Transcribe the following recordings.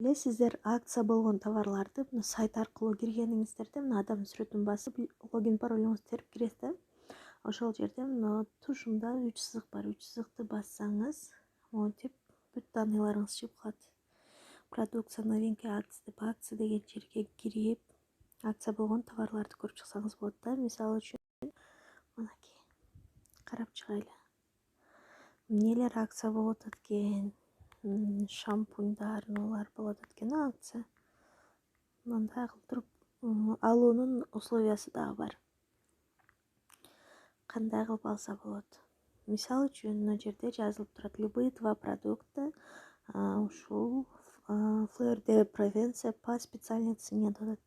эле сиздер акция болгон товарларды мына сайт аркылуу киргениңиздерде мына адам сүрөтүн басып логин паролуңузду терип киресиз да. Ошол жерде мына тушумда 3 сызык бар. 3 сызыкты бассаңыз, монтип бүт данныйларыңыз чыгып калат. Продукция, новинки, акция деп акция деген жерге кирип, акция болгон товарларды көрүп чыксаңыз болот да. Мисалы үчүн, мынакей. Карап чыгайлы. Эмнелер акция болуп атат экен? Шампуньдар, нолар болуп атат экен акция. Мындай кылып туруп алуунун условиясы дагы бар. Кандай кылып алса болот? Мисалы үчүн, мына жерде жазылып турат: любые два продукта ушул ФЛРД превенция по специальной цене деп атат.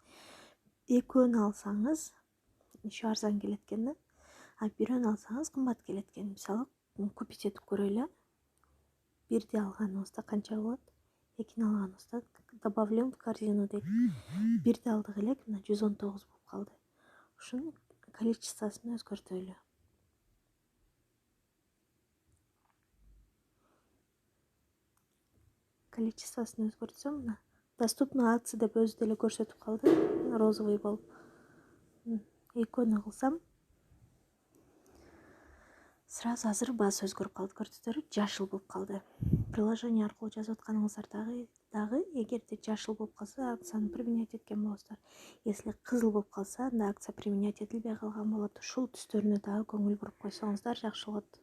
Экөөнү алсаңыз еще арзан келет экен да. А бирөөнү алсаңыз кымбат келет экен. Мисалы, купить этип көрөлү. Бирди алганыбызда канча болот? Экини алганыбызда добавлен в корзину дейт. Бирди алдык элек, мына 119 болуп калды. Ушунун количествосын өзгөртөлү. Количествосын өзгөртсөм, мына доступно акция деп өзү деле көрсөтүп калды, розовый болуп. Экөөнү кылсам, сразу азыр баасы өзгөрүп калды, көрдүңүздөрбү? Жашыл болуп калды. Приложение аркылуу жазып атканыңыздар дагы эгерде жашыл болуп калса, акцияны применять эткен болосуздар. Если кызыл болуп калса, анда акция применять этилбей калган болот. Ушул түстөрүнө дагы көңүл буруп койсоңуздар жакшы болот.